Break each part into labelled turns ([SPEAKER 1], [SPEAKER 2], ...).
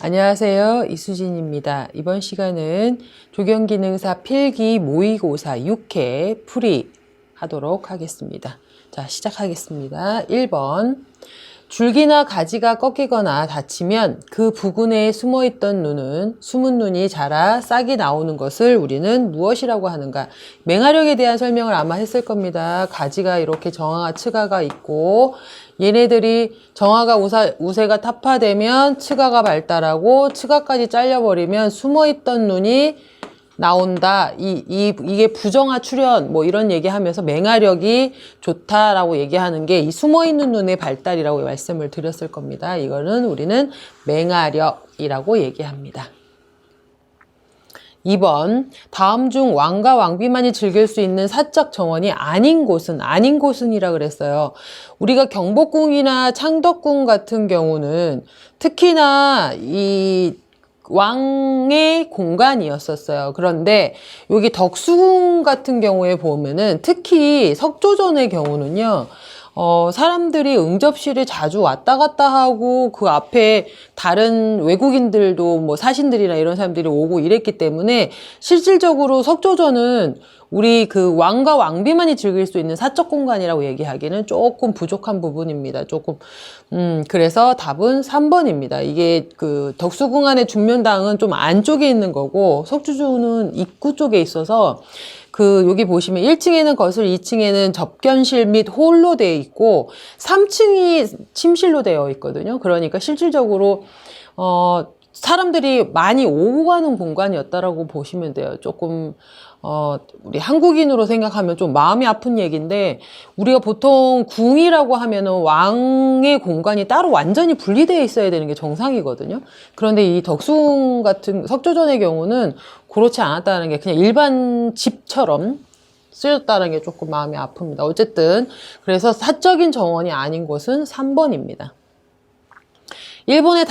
[SPEAKER 1] 안녕하세요. 이수진입니다. 이번 시간은 조경기능사 필기 모의고사 6회 풀이 하도록 하겠습니다. 자, 시작하겠습니다. 1번. 줄기나 가지가 꺾이거나 다치면 그 부근에 숨어있던 숨은 눈이 자라 싹이 나오는 것을 우리는 무엇이라고 하는가? 맹화력에 대한 설명을 아마 했을 겁니다. 가지가 이렇게 정화가 츠가가 있고 얘네들이 정화가 우세가 타파되면 츠가가 발달하고 츠가까지 잘려버리면 숨어있던 눈이 나온다. 이게 부정화 출현 뭐 이런 얘기하면서 맹화력이 좋다라고 얘기하는 게 이 숨어있는 눈의 발달이라고 말씀을 드렸을 겁니다. 이거는 우리는 맹화력이라고 얘기합니다. 2번. 다음 중 왕과 왕비만이 즐길 수 있는 사적 정원이 아닌 곳은이라 그랬어요. 우리가 경복궁이나 창덕궁 같은 경우는 특히나 이 왕의 공간이었었어요. 그런데 여기 덕수궁 같은 경우에 보면은 특히 석조전의 경우는요, 사람들이 응접실에 자주 왔다 갔다 하고 그 앞에 다른 외국인들도 뭐 사신들이나 이런 사람들이 오고 이랬기 때문에 실질적으로 석조전은 우리 그 왕과 왕비만이 즐길 수 있는 사적 공간이라고 얘기하기는 조금 부족한 부분입니다. 그래서 답은 3번입니다. 이게 그 덕수궁 안의 중면당은 좀 안쪽에 있는 거고 석조전은 입구 쪽에 있어서 여기 보시면 1층에는 거실, 2층에는 접견실 및 홀로 되어 있고 3층이 침실로 되어 있거든요. 그러니까 실질적으로 사람들이 많이 오고 가는 공간이었다라고 보시면 돼요. 조금 우리 한국인으로 생각하면 좀 마음이 아픈 얘기인데, 우리가 보통 궁이라고 하면은 왕의 공간이 따로 완전히 분리되어 있어야 되는 게 정상이거든요. 그런데 이 덕수궁 같은 석조전의 경우는 그렇지 않았다는 게 그냥 일반 집처럼 쓰였다는 게 조금 마음이 아픕니다. 어쨌든 그래서 사적인 정원이 아닌 곳은 3번입니다. 일본의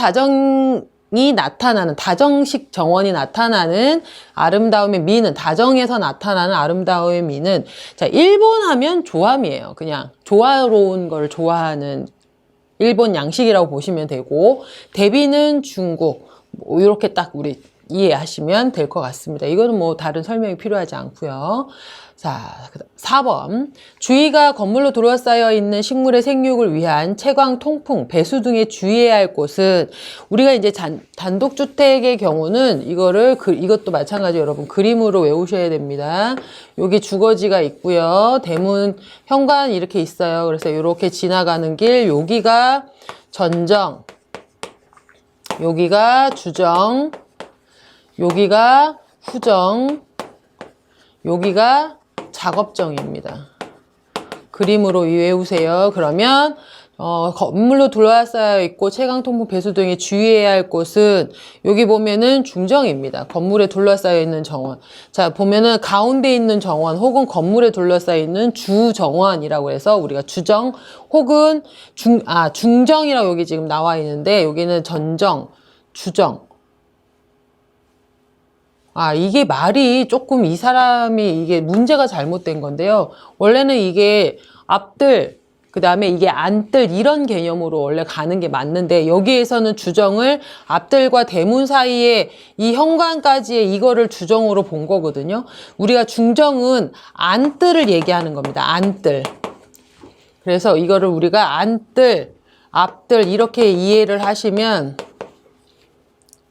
[SPEAKER 1] 다정식 정원이 나타나는 아름다움의 미는, 다정에서 나타나는 아름다움의 미는, 자, 일본 하면 조함이에요. 그냥 조화로운 걸 좋아하는 일본 양식이라고 보시면 되고, 대비는 중국, 뭐 이렇게 딱 우리 이해하시면 될 것 같습니다. 이거는 뭐 다른 설명이 필요하지 않고요. 자, 4번. 주위가 건물로 둘러싸여 있는 식물의 생육을 위한 채광, 통풍, 배수 등에 주의해야 할 곳은, 우리가 이제 단독주택의 경우는 이것도 마찬가지 여러분 그림으로 외우셔야 됩니다. 여기 주거지가 있고요. 대문, 현관 이렇게 있어요. 그래서 이렇게 지나가는 길, 여기가 전정, 여기가 주정, 여기가 후정, 여기가 작업정입니다. 그림으로 외우세요. 그러면 건물로 둘러싸여 있고 채광, 통풍, 배수 등에 주의해야 할 곳은 여기 보면은 중정입니다. 건물에 둘러싸여 있는 정원. 자, 보면은 가운데 있는 정원 혹은 건물에 둘러싸여 있는 주정원이라고 해서 우리가 주정 혹은 중정이라고 여기 지금 나와 있는데, 여기는 전정, 주정. 이게 말이 조금 이 사람이 이게 문제가 잘못된 건데요. 원래는 이게 앞들, 그 다음에 이게 안뜰 이런 개념으로 원래 가는 게 맞는데, 여기에서는 주정을 앞뜰과 대문 사이에 이 현관까지의 이거를 주정으로 본 거거든요. 우리가 중정은 안뜰을 얘기하는 겁니다. 안뜰. 그래서 이거를 우리가 안뜰, 앞뜰 이렇게 이해를 하시면,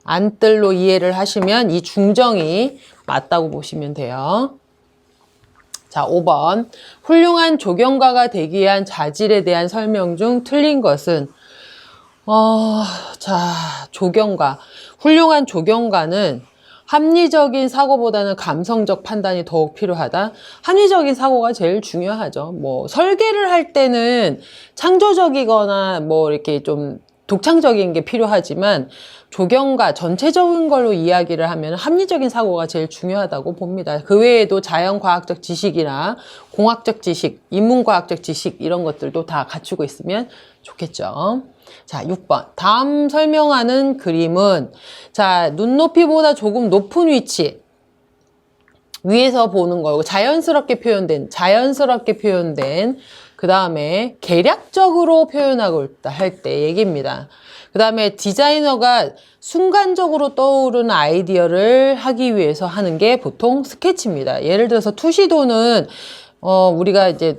[SPEAKER 1] 안뜰로 이해를 하시면 이 중정이 맞다고 보시면 돼요. 자, 5번. 훌륭한 조경가가 되기 위한 자질에 대한 설명 중 틀린 것은, 조경가. 훌륭한 조경가는 합리적인 사고보다는 감성적 판단이 더욱 필요하다. 합리적인 사고가 제일 중요하죠. 뭐 설계를 할 때는 창조적이거나 뭐 이렇게 좀 독창적인 게 필요하지만, 조경가 전체적인 걸로 이야기를 하면 합리적인 사고가 제일 중요하다고 봅니다. 그 외에도 자연과학적 지식이나 공학적 지식, 인문과학적 지식 이런 것들도 다 갖추고 있으면 좋겠죠. 자, 6번. 다음 설명하는 그림은, 자, 눈높이보다 조금 높은 위치, 위에서 보는 거고 자연스럽게 표현된, 그 다음에 계략적으로 표현하고 있다 할 때 얘기입니다. 그 다음에 디자이너가 순간적으로 떠오르는 아이디어를 하기 위해서 하는 게 보통 스케치입니다. 예를 들어서 투시도는 우리가 이제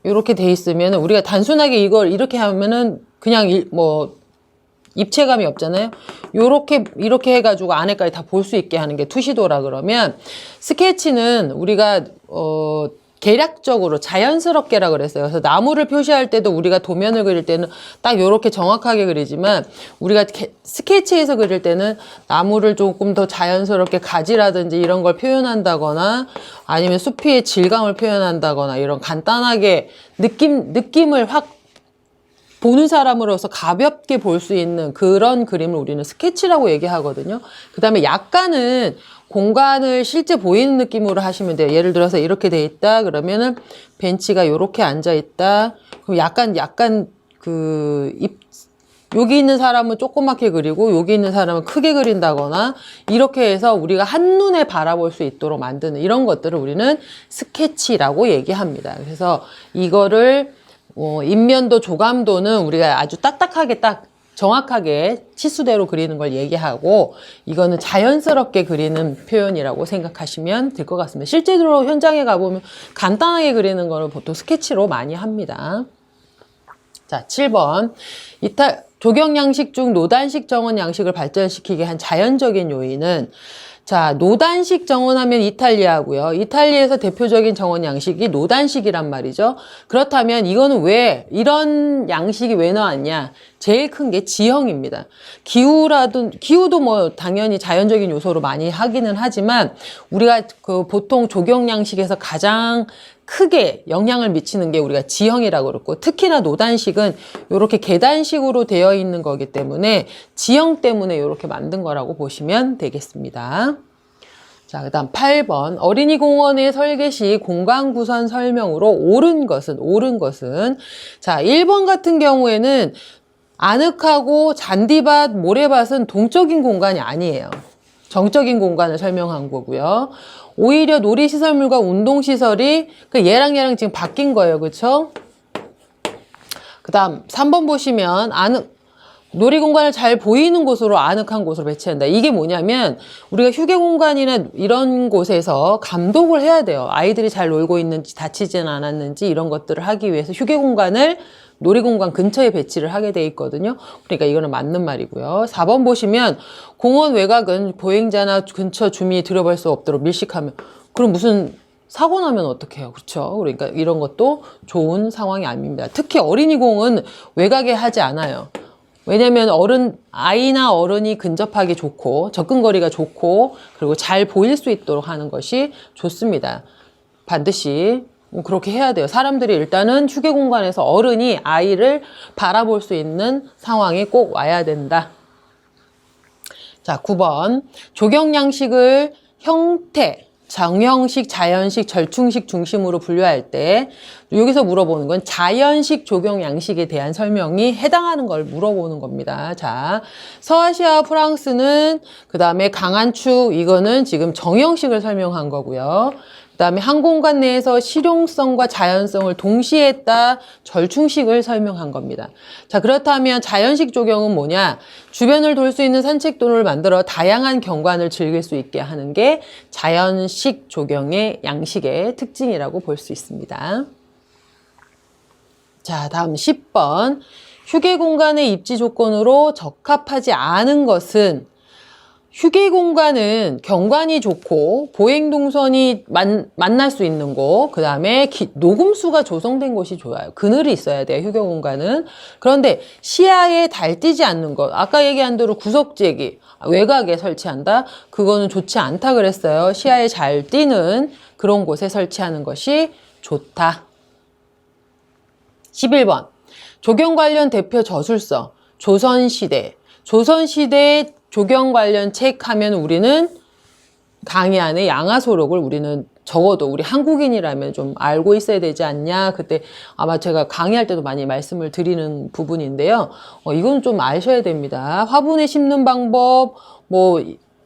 [SPEAKER 1] 이렇게 돼 있으면 우리가 단순하게 이걸 이렇게 하면은 그냥 입체감이 없잖아요. 이렇게 해가지고 안에까지 다 볼 수 있게 하는 게 투시도라 그러면, 스케치는 우리가 계략적으로 자연스럽게라 그랬어요. 그래서 나무를 표시할 때도 우리가 도면을 그릴 때는 딱 이렇게 정확하게 그리지만, 우리가 스케치에서 그릴 때는 나무를 조금 더 자연스럽게 가지라든지 이런 걸 표현한다거나, 아니면 숲의 질감을 표현한다거나, 이런 간단하게 느낌을 확 보는 사람으로서 가볍게 볼 수 있는 그런 그림을 우리는 스케치라고 얘기하거든요. 그 다음에 약간은 공간을 실제 보이는 느낌으로 하시면 돼요. 예를 들어서 이렇게 돼 있다 그러면은 벤치가 이렇게 앉아 있다. 그럼 약간 여기 있는 사람은 조그맣게 그리고 여기 있는 사람은 크게 그린다거나, 이렇게 해서 우리가 한눈에 바라볼 수 있도록 만드는 이런 것들을 우리는 스케치라고 얘기합니다. 그래서 이거를 인면도 조감도는 우리가 아주 딱딱하게 딱 정확하게 치수대로 그리는 걸 얘기하고, 이거는 자연스럽게 그리는 표현이라고 생각하시면 될 것 같습니다. 실제로 현장에 가보면 간단하게 그리는 거를 보통 스케치로 많이 합니다. 자, 7번. 조경 양식 중 노단식 정원 양식을 발전시키게 한 자연적인 요인은, 자, 노단식 정원하면 이탈리아고요. 이탈리아에서 대표적인 정원 양식이 노단식이란 말이죠. 그렇다면 이런 양식이 왜 나왔냐? 제일 큰 게 지형입니다. 기후도 뭐 당연히 자연적인 요소로 많이 하기는 하지만, 우리가 보통 조경 양식에서 가장 크게 영향을 미치는 게 우리가 지형이라고 그러고, 특히나 노단식은 이렇게 계단식으로 되어 있는 거기 때문에 지형 때문에 이렇게 만든 거라고 보시면 되겠습니다. 자, 그 다음 8번. 어린이 공원의 설계 시 공간 구선 설명으로 옳은 것은? 자, 1번 같은 경우에는 아늑하고 잔디밭, 모래밭은 동적인 공간이 아니에요. 정적인 공간을 설명한 거고요. 오히려 놀이시설물과 운동시설이 얘랑 지금 바뀐 거예요. 그쵸? 그 다음 3번 보시면 놀이공간을 잘 보이는 곳으로 아늑한 곳으로 배치한다. 이게 뭐냐면, 우리가 휴게공간이나 이런 곳에서 감독을 해야 돼요. 아이들이 잘 놀고 있는지 다치지는 않았는지 이런 것들을 하기 위해서 휴게공간을 놀이공간 근처에 배치를 하게 돼 있거든요. 그러니까 이거는 맞는 말이고요. 4번 보시면 공원 외곽은 보행자나 근처 주민이 들여볼 수 없도록 밀식하면, 그럼 무슨 사고 나면 어떡해요? 그렇죠? 그러니까 이런 것도 좋은 상황이 아닙니다. 특히 어린이공은 외곽에 하지 않아요. 왜냐면 아이나 어른이 근접하기 좋고 접근거리가 좋고 그리고 잘 보일 수 있도록 하는 것이 좋습니다. 반드시 그렇게 해야 돼요. 사람들이 일단은 휴게 공간에서 어른이 아이를 바라볼 수 있는 상황이 꼭 와야 된다. 자, 9번. 조경 양식을 형태, 정형식, 자연식, 절충식 중심으로 분류할 때 여기서 물어보는 건 자연식 조경 양식에 대한 설명이 해당하는 걸 물어보는 겁니다. 자, 서아시아 프랑스는 그 다음에 강한축, 이거는 지금 정형식을 설명한 거고요. 그 다음에 한 공간 내에서 실용성과 자연성을 동시에 했다, 절충식을 설명한 겁니다. 자, 그렇다면 자연식 조경은 뭐냐? 주변을 돌 수 있는 산책도를 만들어 다양한 경관을 즐길 수 있게 하는 게 자연식 조경의 양식의 특징이라고 볼 수 있습니다. 자, 다음 10번. 휴게 공간의 입지 조건으로 적합하지 않은 것은, 휴게 공간은 경관이 좋고 보행동선이 만날 수 있는 곳, 그 다음에 녹음수가 조성된 곳이 좋아요. 그늘이 있어야 돼요, 휴게 공간은. 그런데 시야에 달뛰지 않는 것, 아까 얘기한 대로 구석재기, 외곽에 설치한다? 그거는 좋지 않다 그랬어요. 시야에 잘 띄는 그런 곳에 설치하는 것이 좋다. 11번. 조경 관련 대표 저술서, 조선시대 조경 관련 책 하면 우리는 강의 안에 양화소록을 우리는 적어도 우리 한국인이라면 좀 알고 있어야 되지 않냐. 그때 아마 제가 강의할 때도 많이 말씀을 드리는 부분인데요. 이건 좀 아셔야 됩니다. 화분에 심는 방법,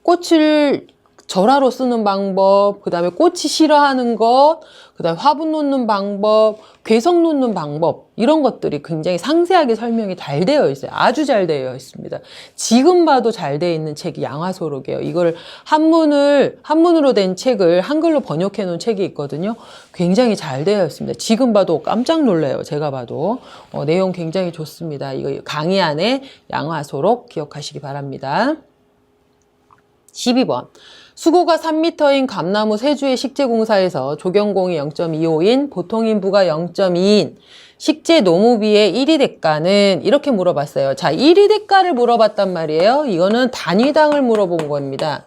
[SPEAKER 1] 꽃을 절하로 쓰는 방법, 그 다음에 꽃이 싫어하는 것, 그 다음에 화분 놓는 방법, 괴석 놓는 방법, 이런 것들이 굉장히 상세하게 설명이 잘 되어 있어요. 아주 잘 되어 있습니다. 지금 봐도 잘 되어 있는 책이 양화소록이에요. 이거를 한문으로 된 책을 한글로 번역해 놓은 책이 있거든요. 굉장히 잘 되어 있습니다. 지금 봐도 깜짝 놀라요. 제가 봐도. 내용 굉장히 좋습니다. 이거 강의 안에 양화소록 기억하시기 바랍니다. 12번. 수고가 3m인 감나무 세주의 식재공사에서 조경공이 0.25인, 보통인부가 0.2인, 식재 노무비의 1위 대가는 이렇게 물어봤어요. 자, 1위 대가를 물어봤단 말이에요. 이거는 단위당을 물어본 겁니다.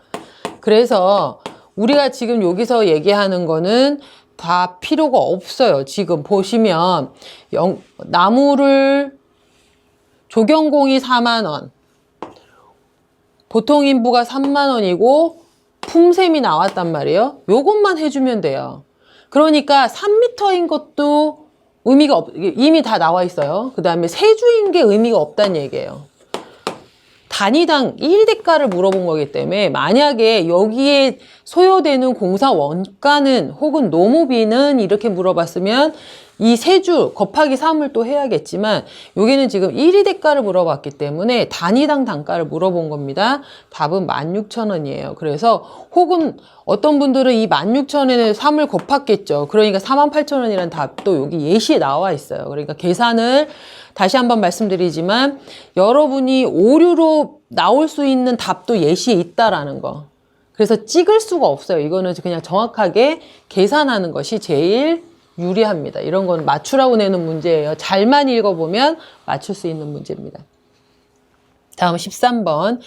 [SPEAKER 1] 그래서 우리가 지금 여기서 얘기하는 거는 다 필요가 없어요. 지금 보시면 나무를 조경공이 4만 원, 보통인부가 3만 원이고 품셈이 나왔단 말이에요. 요것만 해주면 돼요. 그러니까 3m인 것도 의미가 이미 다 나와 있어요. 그 다음에 세주인 게 의미가 없다는 얘기예요. 단위당 1대가를 물어본 거기 때문에 만약에 여기에 소요되는 공사 원가는 혹은 노무비는 이렇게 물어봤으면 이 세주 곱하기 3을 또 해야겠지만 여기는 지금 1위 대가를 물어봤기 때문에 단위당 단가를 물어본 겁니다. 답은 16,000원이에요. 그래서 혹은 어떤 분들은 이 16,000원에 3을 곱했겠죠. 그러니까 48,000원이라는 답도 여기 예시에 나와 있어요. 그러니까 계산을 다시 한번 말씀드리지만 여러분이 오류로 나올 수 있는 답도 예시에 있다라는 거. 그래서 찍을 수가 없어요. 이거는 그냥 정확하게 계산하는 것이 제일 유리합니다. 이런 건 맞추라고 내는 문제예요. 잘만 읽어보면 맞출 수 있는 문제입니다. 다음 13번.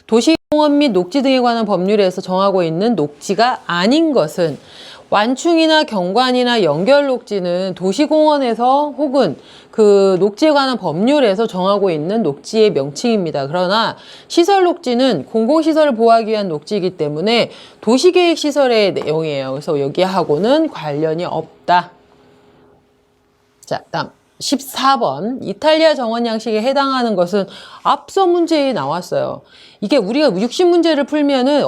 [SPEAKER 1] 도시공원 및 녹지 등에 관한 법률에서 정하고 있는 녹지가 아닌 것은 완충이나 경관이나 연결 녹지는 도시공원에서 혹은 그 녹지에 관한 법률에서 정하고 있는 녹지의 명칭입니다. 그러나 시설 녹지는 공공시설을 보호하기 위한 녹지이기 때문에 도시계획 시설의 내용이에요. 그래서 여기하고는 관련이 없다. 자, 다음 14번. 이탈리아 정원 양식에 해당하는 것은 앞서 문제에 나왔어요. 이게 우리가 60문제를 풀면은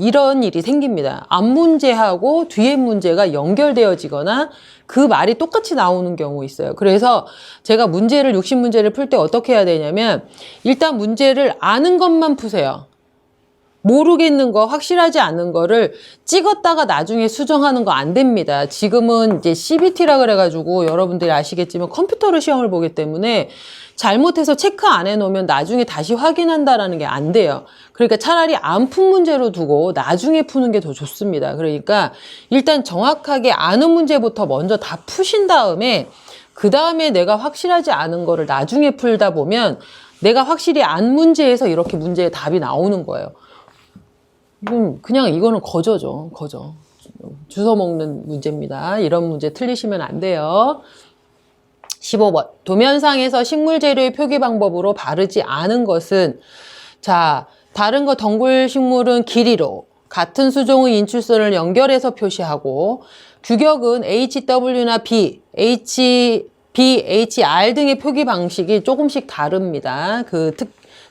[SPEAKER 1] 이런 일이 생깁니다. 앞 문제하고 뒤에 문제가 연결되어지거나 그 말이 똑같이 나오는 경우 있어요. 그래서 제가 60문제를 풀 때 어떻게 해야 되냐면 일단 문제를 아는 것만 푸세요. 모르겠는 거, 확실하지 않은 거를 찍었다가 나중에 수정하는 거 안 됩니다. 지금은 이제 CBT라 그래가지고 여러분들이 아시겠지만 컴퓨터로 시험을 보기 때문에 잘못해서 체크 안 해놓으면 나중에 다시 확인한다라는 게 안 돼요. 그러니까 차라리 안 푼 문제로 두고 나중에 푸는 게 더 좋습니다. 그러니까 일단 정확하게 아는 문제부터 먼저 다 푸신 다음에 그 다음에 내가 확실하지 않은 거를 나중에 풀다 보면 내가 확실히 안 문제에서 이렇게 문제의 답이 나오는 거예요. 그냥 이거는 거저죠. 거저. 주워 먹는 문제입니다. 이런 문제 틀리시면 안 돼요. 15번. 도면상에서 식물 재료의 표기 방법으로 바르지 않은 것은 자, 다른 거 덩굴 식물은 길이로 같은 수종의 인출선을 연결해서 표시하고 규격은 HW나 B, HR 등의 표기 방식이 조금씩 다릅니다.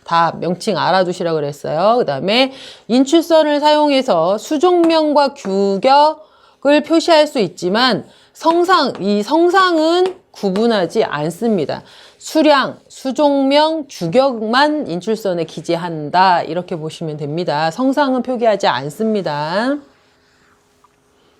[SPEAKER 1] 다 명칭 알아두시라 그랬어요. 그 다음에 인출선을 사용해서 수종명과 규격을 표시할 수 있지만 이 성상은 구분하지 않습니다. 수량, 수종명, 규격만 인출선에 기재한다. 이렇게 보시면 됩니다. 성상은 표기하지 않습니다.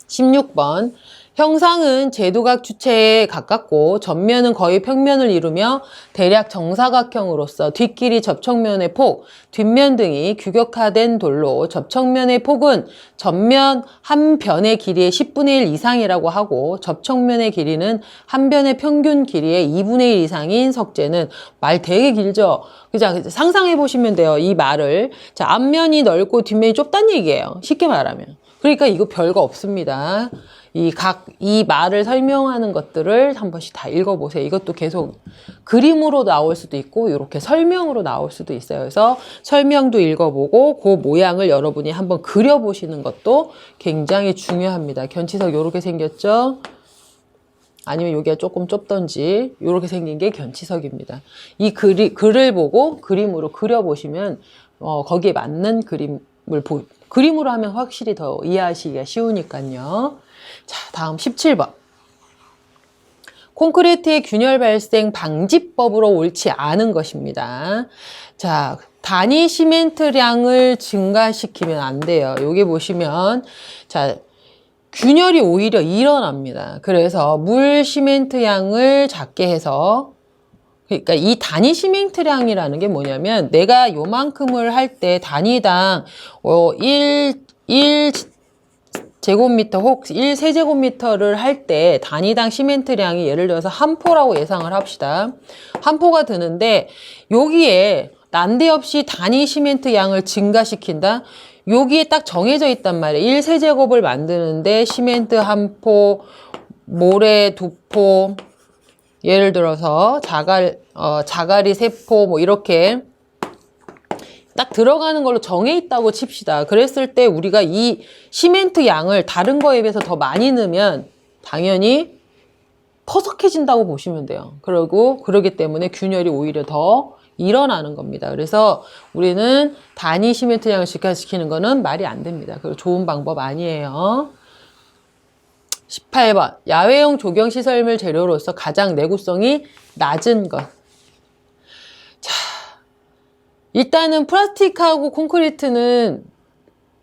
[SPEAKER 1] 16번. 형상은 제도각 주체에 가깝고 전면은 거의 평면을 이루며 대략 정사각형으로서 뒷길이 접촉면의 폭, 뒷면 등이 규격화된 돌로 접촉면의 폭은 전면 한 변의 길이의 10분의 1 이상이라고 하고 접촉면의 길이는 한 변의 평균 길이의 2분의 1 이상인 석재는 말 되게 길죠? 그죠? 상상해 보시면 돼요. 이 말을. 자, 앞면이 넓고 뒷면이 좁다는 얘기예요. 쉽게 말하면. 그러니까 이거 별거 없습니다. 이 말을 설명하는 것들을 한 번씩 다 읽어보세요. 이것도 계속 그림으로 나올 수도 있고, 이렇게 설명으로 나올 수도 있어요. 그래서 설명도 읽어보고, 그 모양을 여러분이 한번 그려보시는 것도 굉장히 중요합니다. 견치석 이렇게 생겼죠? 아니면 여기가 조금 좁던지, 이렇게 생긴 게 견치석입니다. 이 글을 보고 그림으로 그려보시면, 거기에 맞는 그림을 그림으로 하면 확실히 더 이해하시기가 쉬우니까요. 자, 다음 17번. 콘크리트의 균열 발생 방지법으로 옳지 않은 것입니다. 자, 단위 시멘트량을 증가시키면 안 돼요. 여기 보시면, 자, 균열이 오히려 일어납니다. 그래서 물 시멘트 양을 작게 해서, 그러니까 이 단위 시멘트량이라는 게 뭐냐면, 내가 요만큼을 할 때 단위당 1제곱미터 혹 1세제곱미터를 할 때 단위당 시멘트량이 예를 들어서 한 포라고 예상을 합시다. 한 포가 드는데 여기에 난데없이 단위 시멘트 양을 증가시킨다. 여기에 딱 정해져 있단 말이에요. 1세제곱을 만드는데 시멘트 한 포, 모래 두 포, 예를 들어서 자갈이 세 포, 뭐 이렇게 딱 들어가는 걸로 정해 있다고 칩시다. 그랬을 때 우리가 이 시멘트 양을 다른 거에 비해서 더 많이 넣으면 당연히 퍼석해진다고 보시면 돼요. 그러기 때문에 균열이 오히려 더 일어나는 겁니다. 그래서 우리는 단위 시멘트 양을 증가시키는 거는 말이 안 됩니다. 그리고 좋은 방법 아니에요. 18번. 야외용 조경시설물 재료로서 가장 내구성이 낮은 것. 자, 일단은 플라스틱하고 콘크리트는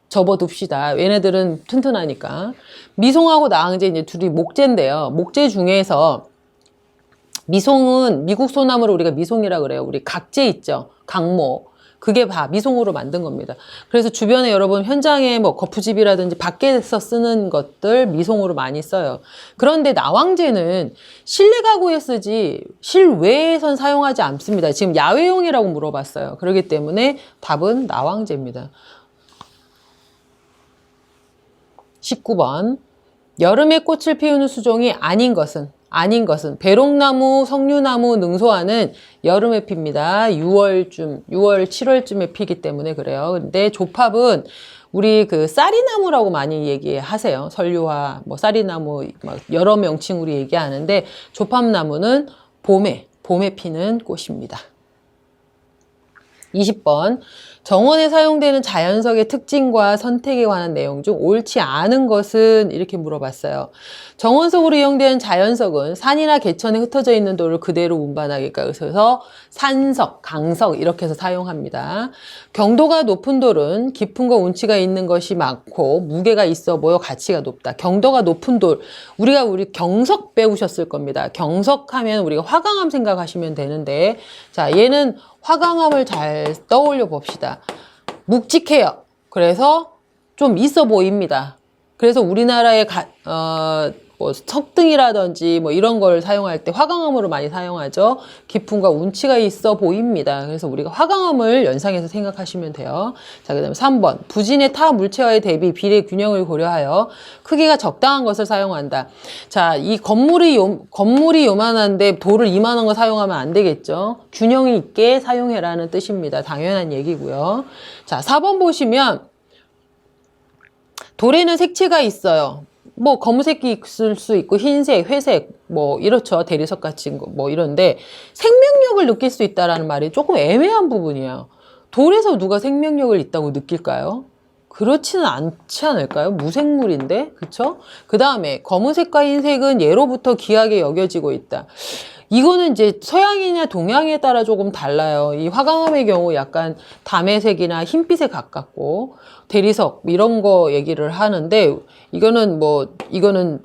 [SPEAKER 1] 접어둡시다. 얘네들은 튼튼하니까. 미송하고 나항제 이제 둘이 목재인데요. 목재 중에서 미송은 미국 소나무를 우리가 미송이라 그래요. 우리 각재 있죠. 강모. 그게 미송으로 만든 겁니다. 그래서 주변에 여러분 현장에 뭐 거푸집이라든지 밖에서 쓰는 것들 미송으로 많이 써요. 그런데 나왕재는 실내 가구에 쓰지 실외에선 사용하지 않습니다. 지금 야외용이라고 물어봤어요. 그렇기 때문에 답은 나왕재입니다. 19번. 여름에 꽃을 피우는 수종이 아닌 것은 배롱나무, 석류나무, 능소화는 여름에 핍니다. 6월, 7월쯤에 피기 때문에 그래요. 근데 조팝은 우리 그 쌀이나무라고 많이 얘기하세요. 설류화, 뭐 쌀이나무, 막 여러 명칭으로 얘기하는데 조팝나무는 봄에 피는 꽃입니다. 20번. 정원에 사용되는 자연석의 특징과 선택에 관한 내용 중 옳지 않은 것은 이렇게 물어봤어요. 정원석으로 이용되는 자연석은 산이나 개천에 흩어져 있는 돌을 그대로 운반하기 위해서 산석, 강석 이렇게 해서 사용합니다. 경도가 높은 돌은 깊음과 운치가 있는 것이 많고 무게가 있어 보여 가치가 높다. 경도가 높은 돌, 우리 경석 배우셨을 겁니다. 경석하면 우리가 화강암 생각하시면 되는데, 자, 얘는 화강암을 잘 떠올려 봅시다. 묵직해요. 그래서 좀 있어 보입니다. 그래서 우리나라의 뭐 석등이라든지 뭐 이런 걸 사용할 때 화강암으로 많이 사용하죠. 깊음과 운치가 있어 보입니다. 그래서 우리가 화강암을 연상해서 생각하시면 돼요. 자, 그다음에 3번. 부진의 타 물체와의 대비 비례 균형을 고려하여 크기가 적당한 것을 사용한다. 자, 이 건물이 요만한데 돌을 이만한 거 사용하면 안 되겠죠. 균형이 있게 사용해라는 뜻입니다. 당연한 얘기고요. 자, 4번 보시면 돌에는 색채가 있어요. 뭐 검은색이 있을 수 있고 흰색, 회색 뭐 이렇죠. 대리석 같은 거 뭐 이런데 생명력을 느낄 수 있다라는 말이 조금 애매한 부분이에요. 돌에서 누가 생명력을 있다고 느낄까요? 그렇지는 않지 않을까요? 무생물인데, 그쵸? 그 다음에 검은색과 흰색은 예로부터 귀하게 여겨지고 있다. 이거는 이제 서양이냐 동양에 따라 조금 달라요. 이 화강암의 경우 약간 담회색이나 흰빛에 가깝고 대리석 이런 거 얘기를 하는데 이거는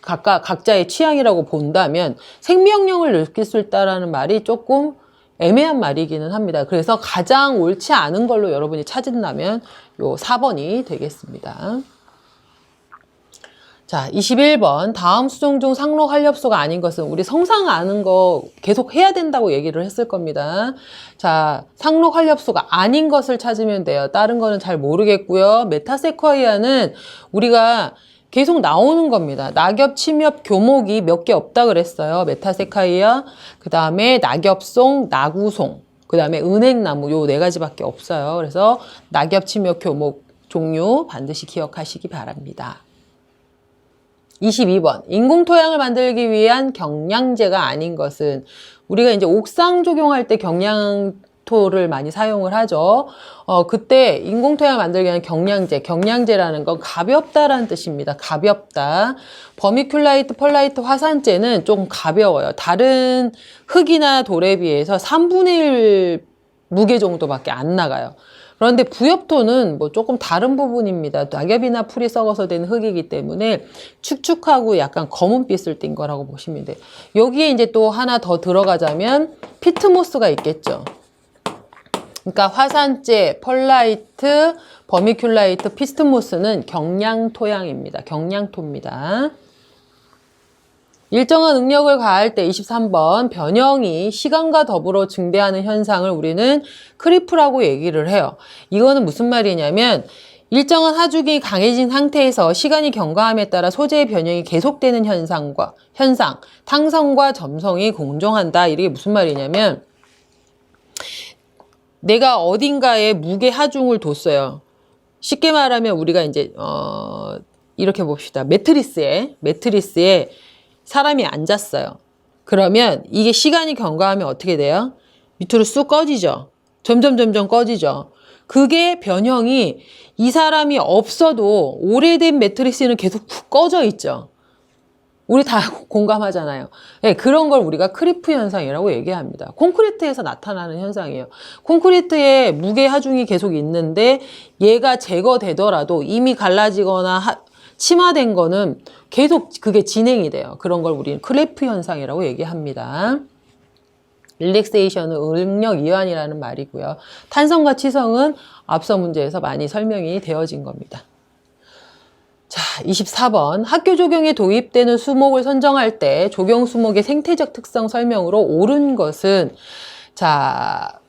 [SPEAKER 1] 각자의 취향이라고 본다면 생명력을 느낄 수 있다라는 말이 조금 애매한 말이기는 합니다. 그래서 가장 옳지 않은 걸로 여러분이 찾은다면 요 4번이 되겠습니다. 자, 21번. 다음 수종 중 상록 활엽소가 아닌 것은 우리 성상 아는 거 계속 해야 된다고 얘기를 했을 겁니다. 자, 상록 활엽소가 아닌 것을 찾으면 돼요. 다른 거는 잘 모르겠고요. 메타세콰이아는 우리가 계속 나오는 겁니다. 낙엽, 침엽, 교목이 몇 개 없다 그랬어요. 메타세콰이아, 그 다음에 낙엽송, 나구송, 그 다음에 은행나무 요 4가지밖에 없어요. 그래서 낙엽, 침엽, 교목 종류 반드시 기억하시기 바랍니다. 22번. 인공토양을 만들기 위한 경량제가 아닌 것은 우리가 이제 옥상 조경할 때 경량 부엽토를 많이 사용을 하죠. 그때 인공토양 만들기 위한 경량제라는 건 가볍다라는 뜻입니다. 가볍다. 버미큘라이트, 펄라이트, 화산재는 좀 가벼워요. 다른 흙이나 돌에 비해서 3분의 1 무게 정도밖에 안 나가요. 그런데 부엽토는 뭐 조금 다른 부분입니다. 낙엽이나 풀이 썩어서 된 흙이기 때문에 축축하고 약간 검은빛을 띈 거라고 보시면 돼요. 여기에 이제 또 하나 더 들어가자면 피트모스가 있겠죠. 그러니까 화산재, 펄라이트, 버미큘라이트, 피트모스는 경량토양입니다. 경량토입니다. 일정한 응력을 가할 때 23번 변형이 시간과 더불어 증대하는 현상을 우리는 크리프라고 얘기를 해요. 이거는 무슨 말이냐면 일정한 하중이 강해진 상태에서 시간이 경과함에 따라 소재의 변형이 계속되는 현상, 탕성과 점성이 공존한다. 이게 무슨 말이냐면 내가 어딘가에 무게 하중을 뒀어요. 쉽게 말하면 우리가 이제 이렇게 봅시다. 매트리스에 사람이 앉았어요. 그러면 이게 시간이 경과하면 어떻게 돼요? 밑으로 쑥 꺼지죠. 점점 꺼지죠. 그게 변형이 이 사람이 없어도 오래된 매트리스는 계속 푹 꺼져 있죠. 우리 다 공감하잖아요. 네, 그런 걸 우리가 크리프 현상이라고 얘기합니다. 콘크리트에서 나타나는 현상이에요. 콘크리트에 무게 하중이 계속 있는데 얘가 제거되더라도 이미 갈라지거나 침하된 거는 계속 그게 진행이 돼요. 그런 걸 우리는 크리프 현상이라고 얘기합니다. 릴렉세이션은 응력 이완이라는 말이고요. 탄성과 치성은 앞서 문제에서 많이 설명이 되어진 겁니다. 자, 24번. 학교 조경에 도입되는 수목을 선정할 때 조경 수목의 생태적 특성 설명으로 옳은 것은, 자,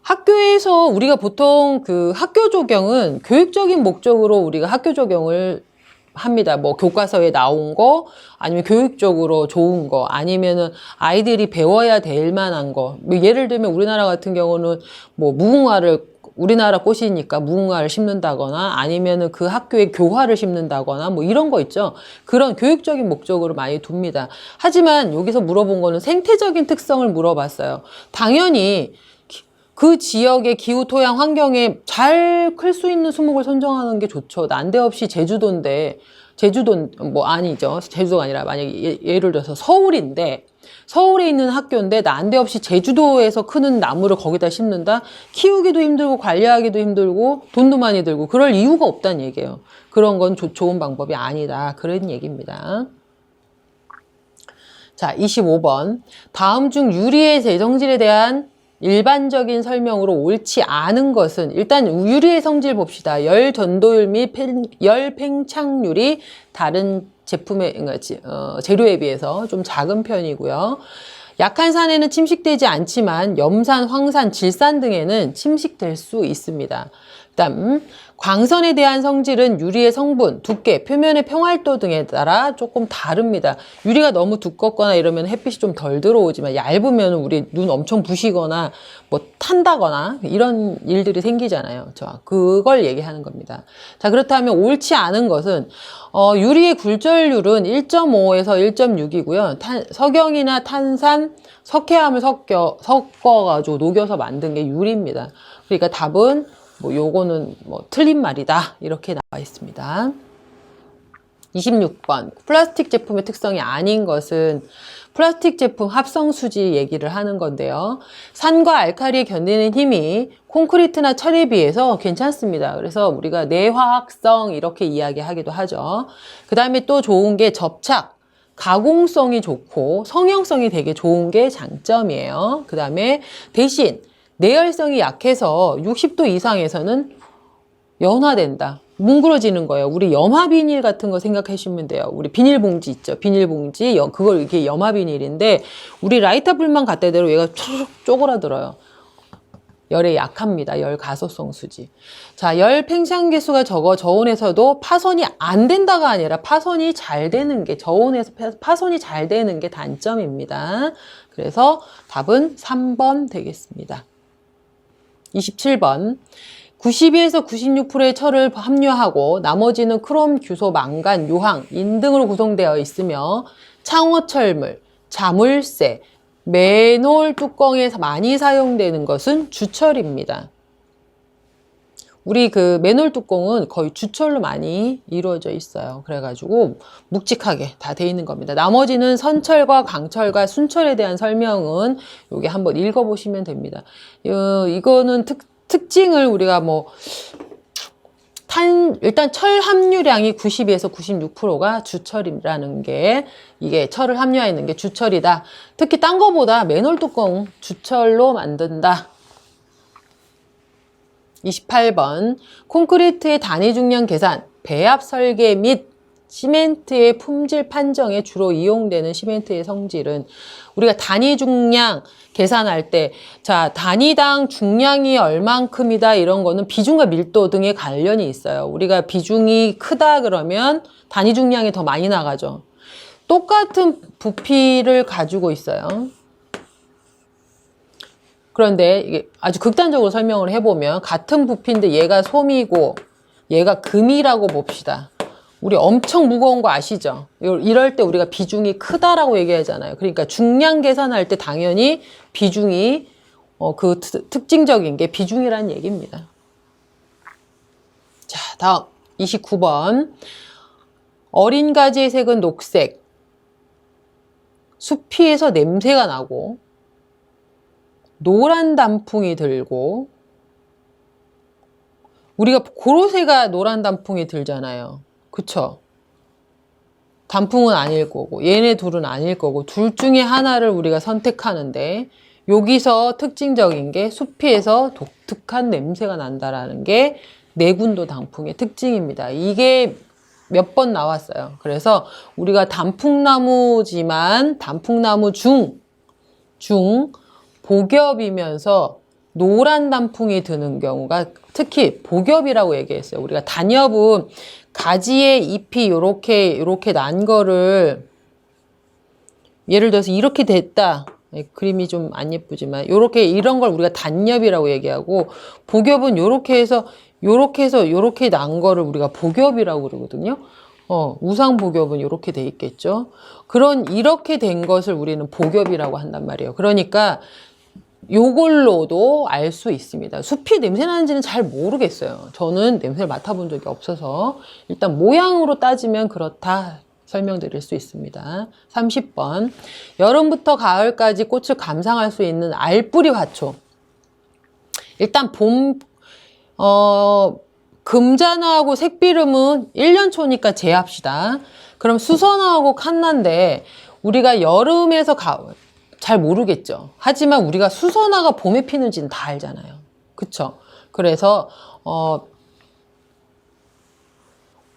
[SPEAKER 1] 학교에서 우리가 보통 그 학교 조경은 교육적인 목적으로 우리가 학교 조경을 합니다. 뭐 교과서에 나온 거, 아니면 교육적으로 좋은 거, 아니면은 아이들이 배워야 될 만한 거. 뭐 예를 들면 우리나라 같은 경우는 뭐 우리나라 꽃이니까 무궁화를 심는다거나 아니면은 그 학교에 교화를 심는다거나 뭐 이런 거 있죠. 그런 교육적인 목적으로 많이 둡니다. 하지만 여기서 물어본 거는 생태적인 특성을 물어봤어요. 당연히 그 지역의 기후, 토양, 환경에 잘 클 수 있는 수목을 선정하는 게 좋죠. 난데없이 제주도인데, 아니죠. 제주도가 아니라 만약에 예를 들어서 서울에 있는 학교인데 난데없이 제주도에서 크는 나무를 거기다 심는다? 키우기도 힘들고 관리하기도 힘들고 돈도 많이 들고 그럴 이유가 없다는 얘기예요. 그런 건 좋은 방법이 아니다. 그런 얘기입니다. 자, 25번. 다음 중 유리의 재성질에 대한 일반적인 설명으로 옳지 않은 것은, 일단 유리의 성질 봅시다. 열 전도율 및 열 팽창률이 다른 제품의 재료에 비해서 좀 작은 편이고요. 약한 산에는 침식되지 않지만 염산, 황산, 질산 등에는 침식될 수 있습니다. 그다음 광선에 대한 성질은 유리의 성분, 두께, 표면의 평활도 등에 따라 조금 다릅니다. 유리가 너무 두껍거나 이러면 햇빛이 좀 덜 들어오지만 얇으면 우리 눈 엄청 부시거나 뭐 탄다거나 이런 일들이 생기잖아요. 그걸 얘기하는 겁니다. 자, 그렇다면 옳지 않은 것은 유리의 굴절률은 1.5에서 1.6이고요. 석영이나 탄산, 석회암을 섞어가지고 녹여서 만든 게 유리입니다. 그러니까 답은 요거는 틀린 말이다. 이렇게 나와 있습니다. 26번. 플라스틱 제품의 특성이 아닌 것은 플라스틱 제품 합성수지 얘기를 하는 건데요. 산과 알칼리에 견디는 힘이 콘크리트나 철에 비해서 괜찮습니다. 그래서 우리가 내화학성 이렇게 이야기하기도 하죠. 그 다음에 또 좋은 게 접착, 가공성이 좋고 성형성이 되게 좋은 게 장점이에요. 그 다음에 대신 내열성이 약해서 60도 이상에서는 연화된다. 뭉그러지는 거예요. 우리 염화비닐 같은 거 생각하시면 돼요. 우리 비닐봉지 있죠. 비닐봉지. 그걸 이게 염화비닐인데 우리 라이터 불만 갖다 대로 얘가 초록 쪼그라들어요. 열에 약합니다. 열 가소성 수지. 자, 열 팽창 개수가 적어 저온에서도 파손이 안 된다가 아니라 파손이 잘 되는 게, 저온에서 파손이 잘 되는 게 단점입니다. 그래서 답은 3번 되겠습니다. 27번. 92에서 96%의 철을 함유하고 나머지는 크롬, 규소, 망간, 요항, 인 등으로 구성되어 있으며 창호철물, 자물쇠, 맨홀 뚜껑에서 많이 사용되는 것은 주철입니다. 우리 그 맨홀 뚜껑은 거의 주철로 많이 이루어져 있어요. 그래가지고 묵직하게 다 돼 있는 겁니다. 나머지는 선철과 강철과 순철에 대한 설명은 여기 한번 읽어보시면 됩니다. 이거는 특징을 우리가 뭐 일단 철 함유량이 92에서 96%가 주철이라는 게, 이게 철을 함유하는 게 주철이다. 특히 딴 거보다 맨홀 뚜껑 주철로 만든다. 28번 콘크리트의 단위 중량 계산, 배합 설계 및 시멘트의 품질 판정에 주로 이용되는 시멘트의 성질은, 우리가 단위 중량 계산할 때, 자, 단위당 중량이 얼만큼이다 이런 거는 비중과 밀도 등의 관련이 있어요. 우리가 비중이 크다 그러면 단위 중량이 더 많이 나가죠. 똑같은 부피를 가지고 있어요. 그런데 이게 아주 극단적으로 설명을 해보면, 같은 부피인데 얘가 솜이고 얘가 금이라고 봅시다. 우리 엄청 무거운 거 아시죠? 이럴 때 우리가 비중이 크다라고 얘기하잖아요. 그러니까 중량 계산할 때 당연히 비중이 그 특징적인 게 비중이라는 얘기입니다. 자, 다음 29번 어린 가지의 색은 녹색, 수피에서 냄새가 나고 노란 단풍이 들고, 우리가 고로쇠가 노란 단풍이 들잖아요. 그쵸? 단풍은 아닐 거고 얘네 둘은 아닐 거고, 둘 중에 하나를 우리가 선택하는데, 여기서 특징적인 게 수피에서 독특한 냄새가 난다라는 게 내군도 단풍의 특징입니다. 이게 몇 번 나왔어요. 그래서 우리가 단풍나무지만 단풍나무 중 복엽이면서 노란 단풍이 드는 경우가 특히 복엽이라고 얘기했어요. 우리가 단엽은 가지에 잎이 요렇게 난 거를, 예를 들어서 이렇게 됐다. 그림이 좀 안 예쁘지만 이런 걸 우리가 단엽이라고 얘기하고, 복엽은 요렇게 해서 요렇게 난 거를 우리가 복엽이라고 그러거든요. 우상복엽은 이렇게 돼 있겠죠. 이렇게 된 것을 우리는 복엽이라고 한단 말이에요. 그러니까 요걸로도 알 수 있습니다. 숲이 냄새 나는지는 잘 모르겠어요. 저는 냄새를 맡아본 적이 없어서 일단 모양으로 따지면 그렇다 설명드릴 수 있습니다. 30번 여름부터 가을까지 꽃을 감상할 수 있는 알뿌리 화초. 일단 금자나하고 색비름은 1년 초니까 제합시다. 그럼 수선화하고 칸나인데 우리가 여름에서 가을 잘 모르겠죠. 하지만 우리가 수선화가 봄에 피는지는 다 알잖아요. 그쵸? 그래서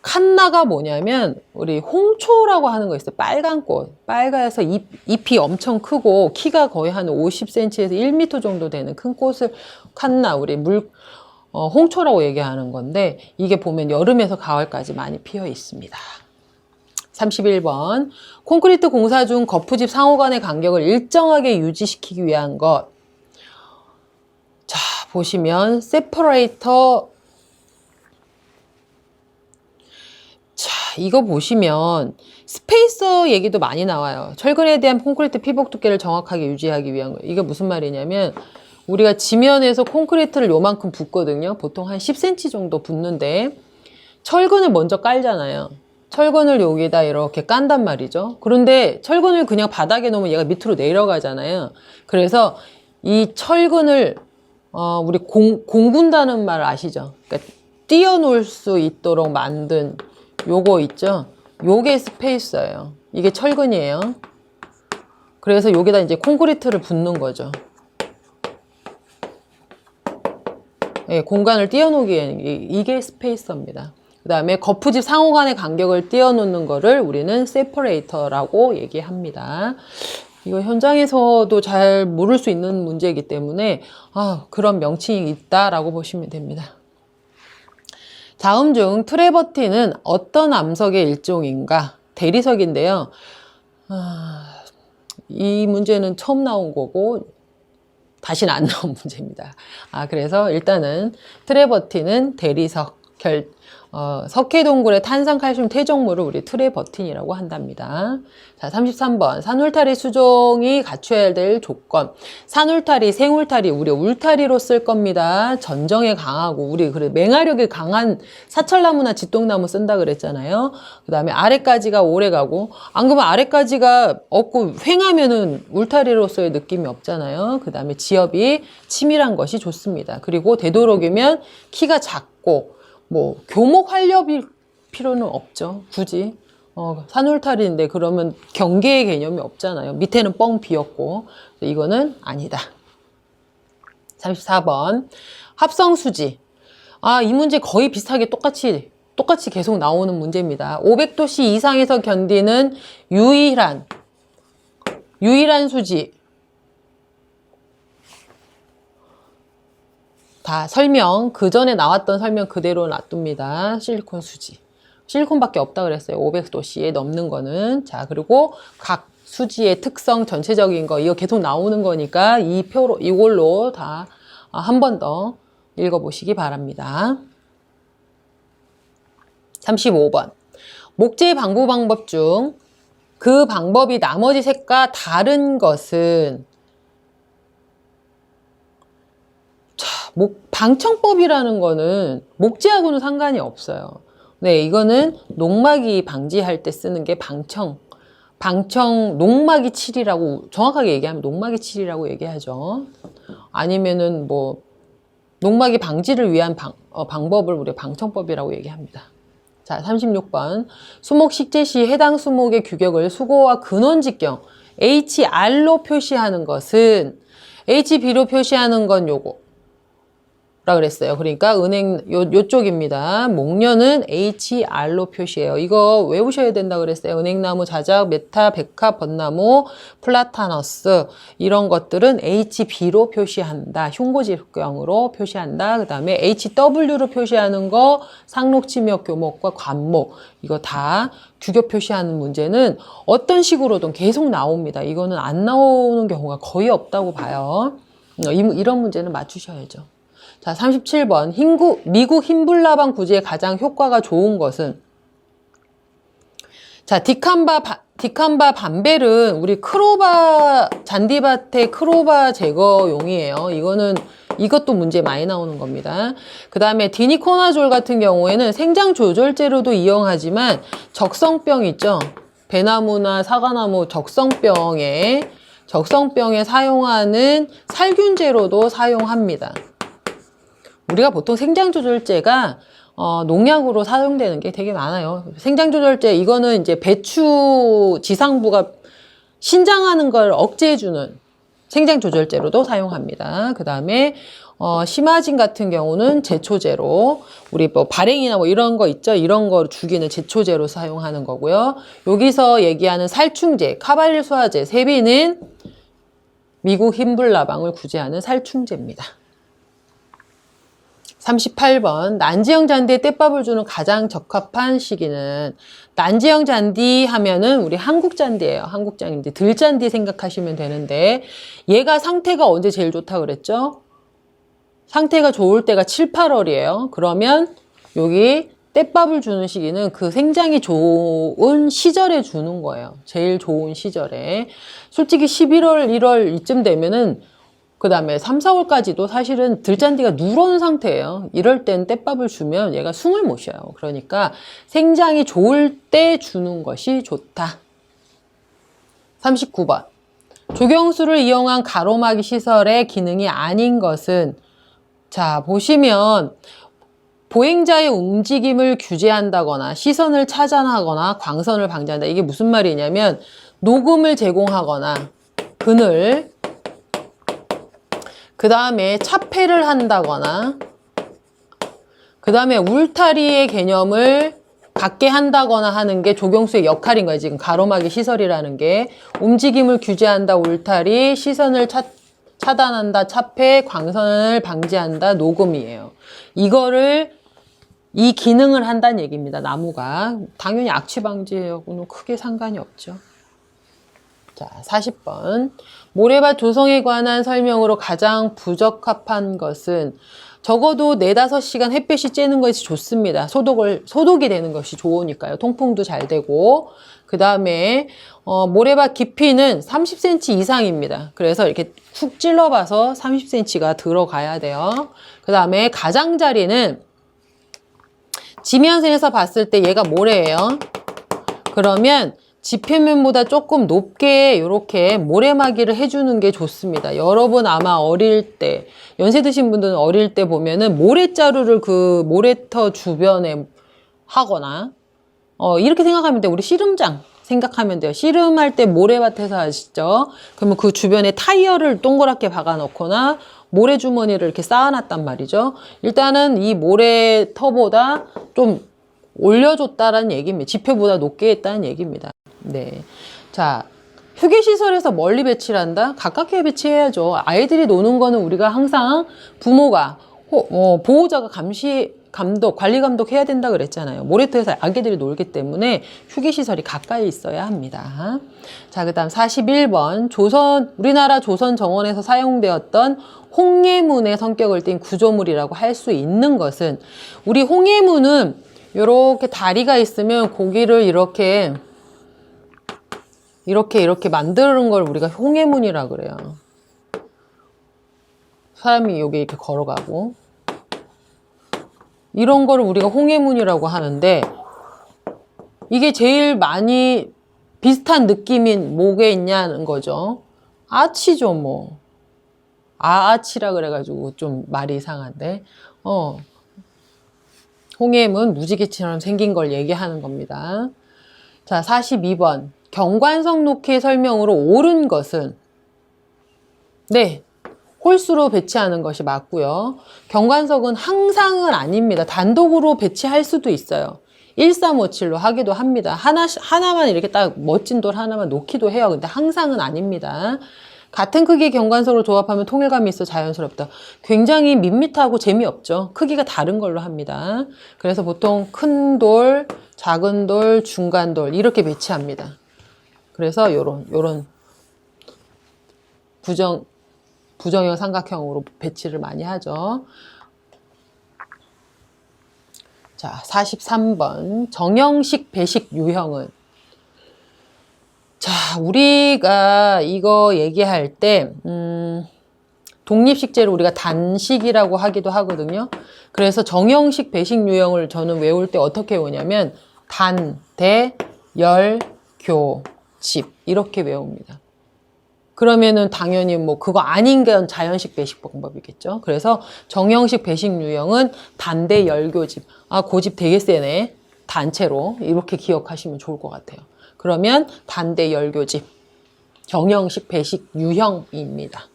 [SPEAKER 1] 칸나가 뭐냐면 우리 홍초라고 하는 거 있어요. 빨간 꽃. 빨가서 잎이 엄청 크고 키가 거의 한 50cm에서 1m 정도 되는 큰 꽃을 칸나, 우리 홍초라고 얘기하는 건데, 이게 보면 여름에서 가을까지 많이 피어 있습니다. 31번 콘크리트 공사 중 거푸집 상호 간의 간격을 일정하게 유지시키기 위한 것. 자, 보시면 세퍼레이터. 자, 이거 보시면 스페이서 얘기도 많이 나와요. 철근에 대한 콘크리트 피복 두께를 정확하게 유지하기 위한 거. 이게 무슨 말이냐면, 우리가 지면에서 콘크리트를 요만큼 붓거든요. 보통 한 10cm 정도 붓는데 철근을 먼저 깔잖아요. 철근을 여기다 이렇게 깐단 말이죠. 그런데 철근을 그냥 바닥에 놓으면 얘가 밑으로 내려가잖아요. 그래서 이 철근을 우리 공군다는 말 아시죠? 그러니까 띄워놓을 수 있도록 만든 요거 있죠? 요게 스페이서예요. 이게 철근이에요. 그래서 여기다 이제 콘크리트를 붓는 거죠. 예, 공간을 띄워놓기에는 이게 스페이서입니다. 그 다음에 거푸집 상호 간의 간격을 띄워놓는 거를 우리는 세퍼레이터라고 얘기합니다. 이거 현장에서도 잘 모를 수 있는 문제이기 때문에 그런 명칭이 있다라고 보시면 됩니다. 다음 중 트래버티는 어떤 암석의 일종인가? 대리석인데요. 이 문제는 처음 나온 거고 다시는 안 나온 문제입니다. 그래서 일단은 트래버티는 대리석, 석회동굴의 탄산칼슘 퇴적물을 우리 트레버틴이라고 한답니다. 자, 33번. 산울타리 수종이 갖춰야 될 조건. 산울타리, 생울타리, 우리 울타리로 쓸 겁니다. 전정에 강하고, 우리 그래 맹화력이 강한 사철나무나 지똥나무 쓴다 그랬잖아요. 그 다음에 아래까지가 오래 가고, 안 그러면 아래까지가 없고 횡하면은 울타리로서의 느낌이 없잖아요. 그 다음에 지엽이 치밀한 것이 좋습니다. 그리고 되도록이면 키가 작고, 뭐 교목 활렵일 필요는 없죠. 굳이 산울타리인데 그러면 경계의 개념이 없잖아요. 밑에는 뻥 비었고 이거는 아니다. 34번 합성수지. 이 문제 거의 비슷하게 똑같이 계속 나오는 문제입니다. 500도씨 이상에서 견디는 유일한 수지. 다 설명, 그 전에 나왔던 설명 그대로 놔둡니다. 실리콘 수지. 실리콘밖에 없다 그랬어요. 500도씨에 넘는 거는. 자, 그리고 각 수지의 특성 전체적인 거, 이거 계속 나오는 거니까 이걸로 다 한 번 더 읽어보시기 바랍니다. 35번. 목재 방부 방법 중 그 방법이 나머지 색과 다른 것은 방청법이라는 거는 목재하고는 상관이 없어요. 네, 이거는 녹막이 방지할 때 쓰는 게 방청, 녹막이 칠이라고, 정확하게 얘기하면 녹막이 칠이라고 얘기하죠. 아니면은 뭐, 녹막이 방지를 위한 방법을 우리 방청법이라고 얘기합니다. 자, 36번. 수목 식재 시 해당 수목의 규격을 수고와 근원 직경, HR로 표시하는 것은, HB로 표시하는 건 요거. 라 그랬어요. 그러니까 요쪽입니다. 목련은 HR로 표시해요. 이거 외우셔야 된다 그랬어요. 은행나무, 자작, 메타, 백화, 벚나무, 플라타너스 이런 것들은 HB로 표시한다. 흉고직경으로 표시한다. 그 다음에 HW로 표시하는 거 상록침역, 교목과 관목 이거 다 규격 표시하는 문제는 어떤 식으로든 계속 나옵니다. 이거는 안 나오는 경우가 거의 없다고 봐요. 이런 문제는 맞추셔야죠. 자, 37번. 미국 흰불나방 구지에 가장 효과가 좋은 것은? 자, 디캄바 반벨은 우리 잔디밭의 크로바 제거용이에요. 이것도 문제 많이 나오는 겁니다. 그 다음에 디니코나졸 같은 경우에는 생장 조절제로도 이용하지만 적성병 있죠? 배나무나 사과나무 적성병에 사용하는 살균제로도 사용합니다. 우리가 보통 생장조절제가 농약으로 사용되는 게 되게 많아요. 생장조절제 이거는 이제 배추 지상부가 신장하는 걸 억제해주는 생장조절제로도 사용합니다. 그 다음에 심화진 같은 경우는 제초제로 우리 뭐 발행이나 뭐 이런 거 있죠. 이런 거 죽이는 제초제로 사용하는 거고요. 여기서 얘기하는 살충제, 카발릴 소화제, 세비는 미국 흰불나방을 구제하는 살충제입니다. 38번. 난지형 잔디에 떼밥을 주는 가장 적합한 시기는? 난지형 잔디 하면은 우리 한국 잔디예요. 한국 잔디. 들잔디 생각하시면 되는데 얘가 상태가 언제 제일 좋다 그랬죠? 상태가 좋을 때가 7, 8월이에요. 그러면 여기 떼밥을 주는 시기는 그 생장이 좋은 시절에 주는 거예요. 제일 좋은 시절에. 솔직히 11월, 1월 이쯤 되면은 그 다음에 3, 4월까지도 사실은 들잔디가 누런 상태예요. 이럴 땐 떼밥을 주면 얘가 숨을 못 쉬어요. 그러니까 생장이 좋을 때 주는 것이 좋다. 39번. 조경수를 이용한 가로막이 시설의 기능이 아닌 것은? 자, 보시면 보행자의 움직임을 규제한다거나 시선을 차단하거나 광선을 방지한다. 이게 무슨 말이냐면 녹음을 제공하거나 그늘, 그 다음에 차폐를 한다거나 그 다음에 울타리의 개념을 갖게 한다거나 하는 게 조경수의 역할인 거예요. 지금 가로막이 시설이라는 게 움직임을 규제한다 울타리, 시선을 차단한다 차폐, 광선을 방지한다 녹음이에요. 이 기능을 한다는 얘기입니다. 나무가. 당연히 악취 방지하고는 크게 상관이 없죠. 자, 40번. 모래밭 조성에 관한 설명으로 가장 부적합한 것은? 적어도 4~5시간 햇볕이 쬐는 것이 좋습니다. 소독이 되는 것이 좋으니까요. 통풍도 잘 되고. 그 다음에 모래밭 깊이는 30cm 이상입니다. 그래서 이렇게 쿡 찔러봐서 30cm가 들어가야 돼요. 그 다음에 가장자리는 지면에서 봤을 때 얘가 모래예요. 그러면 지표면보다 조금 높게 이렇게 모래막이를 해주는 게 좋습니다. 여러분 아마 어릴 때, 연세 드신 분들은 어릴 때 보면은 모래자루를 그 모래터 주변에 하거나 이렇게 생각하면 돼요. 우리 씨름장 생각하면 돼요. 씨름할 때 모래밭에서 하시죠. 그러면 그 주변에 타이어를 동그랗게 박아 놓거나 모래주머니를 이렇게 쌓아놨단 말이죠. 일단은 이 모래터보다 좀 올려줬다라는 얘기입니다. 지표보다 높게 했다는 얘기입니다. 네. 자, 휴게시설에서 멀리 배치를 한다? 가깝게 배치해야죠. 아이들이 노는 거는 우리가 항상 부모가, 보호자가 관리 감독해야 된다 그랬잖아요. 모래터에서 아기들이 놀기 때문에 휴게시설이 가까이 있어야 합니다. 자, 그 다음 41번. 우리나라 조선 정원에서 사용되었던 홍해문의 성격을 띤 구조물이라고 할 수 있는 것은, 우리 홍해문은 이렇게 다리가 있으면 고기를 이렇게 만드는 걸 우리가 홍해문이라 그래요. 사람이 여기 이렇게 걸어가고 이런 거를 우리가 홍해문이라고 하는데, 이게 제일 많이 비슷한 느낌인 뭐게 있냐는 거죠. 아치죠, 뭐. 아치라 그래가지고 좀 말이 이상한데, 홍해문 무지개처럼 생긴 걸 얘기하는 겁니다. 자, 42번. 경관석 놓기의 설명으로 옳은 것은, 네, 홀수로 배치하는 것이 맞고요. 경관석은 항상은 아닙니다. 단독으로 배치할 수도 있어요. 1357로 하기도 합니다. 하나만 이렇게 딱 멋진 돌 하나만 놓기도 해요. 근데 항상은 아닙니다. 같은 크기의 경관석으로 조합하면 통일감이 있어 자연스럽다. 굉장히 밋밋하고 재미없죠. 크기가 다른 걸로 합니다. 그래서 보통 큰 돌, 작은 돌, 중간 돌 이렇게 배치합니다. 그래서 요런 부정형 삼각형으로 배치를 많이 하죠. 자, 43번. 정형식 배식 유형은, 자, 우리가 이거 얘기할 때 독립식재를 우리가 단식이라고 하기도 하거든요. 그래서 정형식 배식 유형을 저는 외울 때 어떻게 외우냐면 단, 대, 열, 교, 집 이렇게 외웁니다. 그러면은 당연히 뭐 그거 아닌 건 자연식 배식 방법이겠죠. 그래서 정형식 배식 유형은 단대 열교집. 아, 고집 되게 세네. 단체로 이렇게 기억하시면 좋을 것 같아요. 그러면 단대 열교집. 정형식 배식 유형입니다.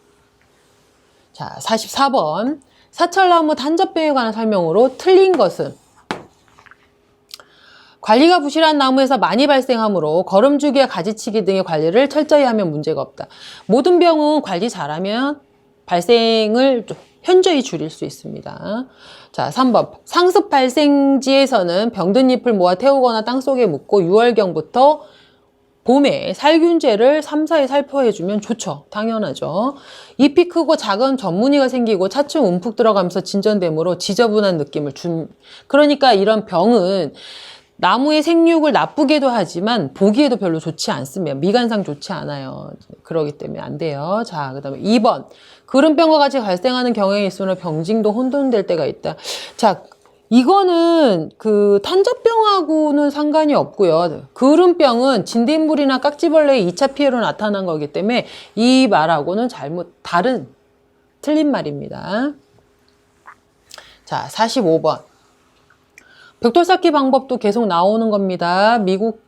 [SPEAKER 1] 자, 44번. 사철나무 단접병에 관한 설명으로 틀린 것은, 관리가 부실한 나무에서 많이 발생하므로 거름주기와 가지치기 등의 관리를 철저히 하면 문제가 없다. 모든 병은 관리 잘하면 발생을 좀 현저히 줄일 수 있습니다. 자, 3번. 상습 발생지에서는 병든 잎을 모아 태우거나 땅속에 묻고 6월경부터 봄에 살균제를 3, 4일 살포해주면 좋죠. 당연하죠. 잎이 크고 작은 전무늬가 생기고 차츰 움푹 들어가면서 진전되므로 지저분한 느낌을 그러니까 이런 병은 나무의 생육을 나쁘게도 하지만 보기에도 별로 좋지 않습니다. 미관상 좋지 않아요. 그러기 때문에 안 돼요. 자, 그 다음에 2번. 그름병과 같이 발생하는 경향이 있으므로 병징도 혼돈될 때가 있다. 자, 이거는 그 탄저병하고는 상관이 없고요. 그름병은 진딧물이나 깍지벌레의 2차 피해로 나타난 거기 때문에 이 말하고는 틀린 말입니다. 자, 45번. 벽돌 쌓기 방법도 계속 나오는 겁니다. 미국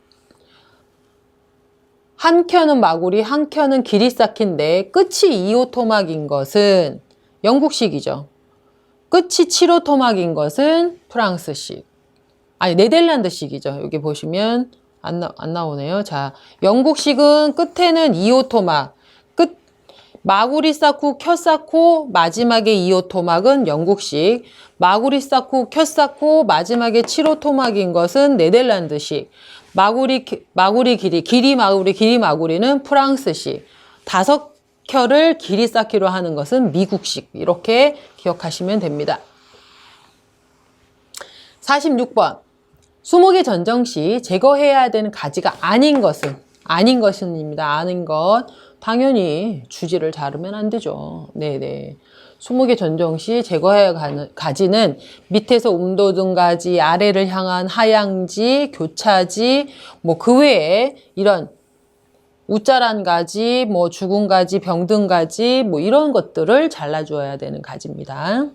[SPEAKER 1] 한 켠은 마구리, 한 켠은 길이 쌓기인데 끝이 2호 토막인 것은 영국식이죠. 끝이 7호 토막인 것은 프랑스식. 아니, 네덜란드식이죠. 여기 보시면 안 나오네요. 자, 영국식은 끝에는 2호 토막, 마구리 쌓고 켜 쌓고 마지막에 2호 토막은 영국식, 마구리 쌓고 켜 쌓고 마지막에 7호 토막인 것은 네덜란드식, 마구리 길이 마구리는 프랑스식, 5켜를 길이 쌓기로 하는 것은 미국식. 이렇게 기억하시면 됩니다. 46번. 수목의 전정 시 제거해야 되는 가지가 아닌 것은입니다. 아닌 것. 당연히 주지를 자르면 안 되죠. 네네. 수목의 전정 시 제거해야 하는 가지는 밑에서 움도든 가지, 아래를 향한 하향지, 교차지, 뭐 그 외에 이런 우짜란 가지, 뭐 죽은 가지, 병든 가지, 뭐 이런 것들을 잘라주어야 되는 가지입니다.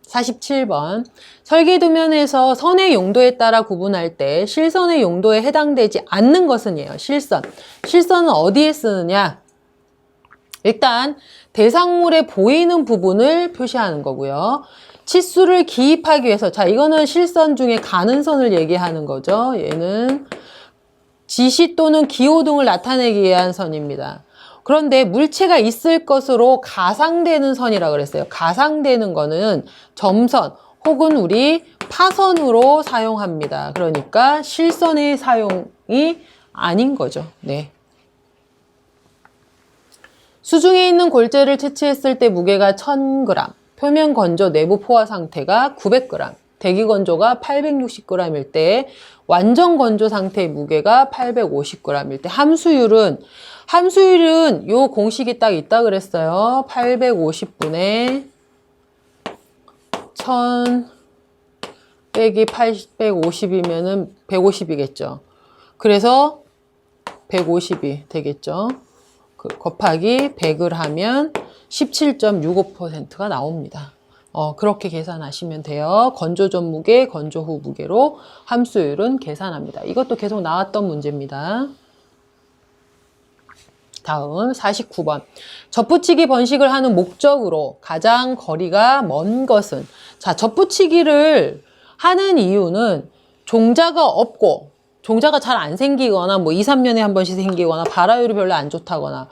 [SPEAKER 1] 47번. 설계도면에서 선의 용도에 따라 구분할 때 실선의 용도에 해당되지 않는 것은이에요. 실선. 실선은 어디에 쓰느냐? 일단 대상물에 보이는 부분을 표시하는 거고요. 치수를 기입하기 위해서, 자, 이거는 실선 중에 가는 선을 얘기하는 거죠. 얘는 지시 또는 기호 등을 나타내기 위한 선입니다. 그런데 물체가 있을 것으로 가상되는 선이라고 그랬어요. 가상되는 거는 점선 혹은 우리 파선으로 사용합니다. 그러니까 실선의 사용이 아닌 거죠. 네. 수중에 있는 골재를 채취했을 때 무게가 1000g, 표면 건조 내부 포화 상태가 900g, 대기 건조가 860g일 때 완전 건조 상태의 무게가 850g일 때 함수율은 요 공식이 딱 있다 그랬어요. 850분의 1000 빼기 850이면은 150이겠죠. 그래서 150이 되겠죠. 곱하기 100을 하면 17.65%가 나옵니다. 그렇게 계산하시면 돼요. 건조 전 무게, 건조 후 무게로 함수율은 계산합니다. 이것도 계속 나왔던 문제입니다. 다음 49번. 접붙이기 번식을 하는 목적으로 가장 거리가 먼 것은, 자, 접붙이기를 하는 이유는 종자가 없고 종자가 잘 안 생기거나 뭐 2, 3년에 한 번씩 생기거나 발화율이 별로 안 좋다거나,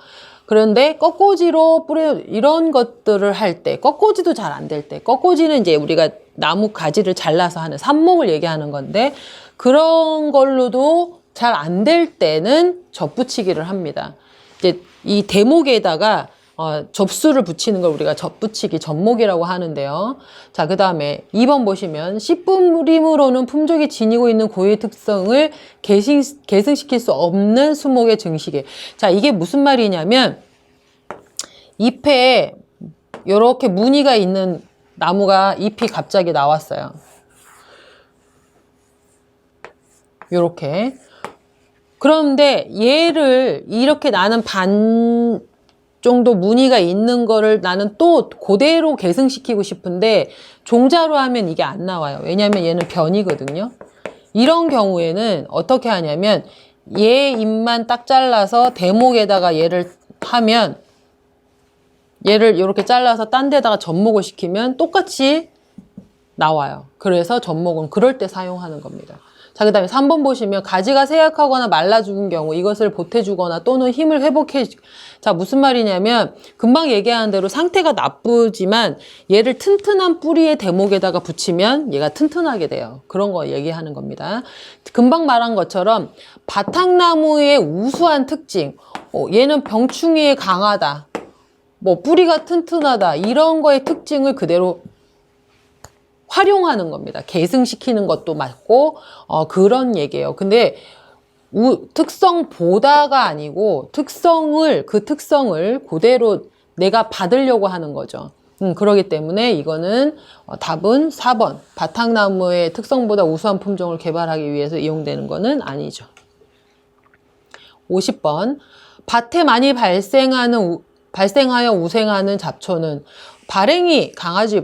[SPEAKER 1] 그런데 꺾꽂이로 이런 것들을 할 때, 꺾꽂이도 잘 안 될 때, 꺾꽂이는 이제 우리가 나무 가지를 잘라서 하는 삽목을 얘기하는 건데, 그런 걸로도 잘 안 될 때는 접붙이기를 합니다. 이제 이 대목에다가 접수를 붙이는 걸 우리가 접붙이기, 접목이라고 하는데요. 자, 그 다음에 2번 보시면 씨뿌림으로는 품종이 지니고 있는 고유의 특성을 계승시킬 수 없는 수목의 증식에. 자, 이게 무슨 말이냐면 잎에 이렇게 무늬가 있는 나무가 잎이 갑자기 나왔어요. 요렇게. 그런데 얘를 이렇게 나는 반 정도 무늬가 있는 거를 나는 또 그대로 계승시키고 싶은데 종자로 하면 이게 안 나와요. 왜냐하면 얘는 변이거든요. 이런 경우에는 어떻게 하냐면 얘 잎만 딱 잘라서 대목에다가 얘를 하면, 얘를 이렇게 잘라서 딴 데다가 접목을 시키면 똑같이 나와요. 그래서 접목은 그럴 때 사용하는 겁니다. 자, 그 다음에 3번 보시면 가지가 쇠약하거나 말라 죽은 경우 이것을 보태주거나 또는 힘을 회복해. 자, 무슨 말이냐면 금방 얘기한 대로 상태가 나쁘지만 얘를 튼튼한 뿌리의 대목에다가 붙이면 얘가 튼튼하게 돼요. 그런 거 얘기하는 겁니다. 금방 말한 것처럼 바탕나무의 우수한 특징, 얘는 병충해에 강하다, 뭐 뿌리가 튼튼하다, 이런 거의 특징을 그대로 활용하는 겁니다. 계승시키는 것도 맞고 그런 얘기예요. 근데 특성보다가 아니고 그 특성을 그대로 내가 받으려고 하는 거죠. 그렇기 때문에 이거는 답은 4번. 바탕나무의 특성보다 우수한 품종을 개발하기 위해서 이용되는 거는 아니죠. 50번. 밭에 많이 발생하여 우생하는 잡초는 발행이 강아지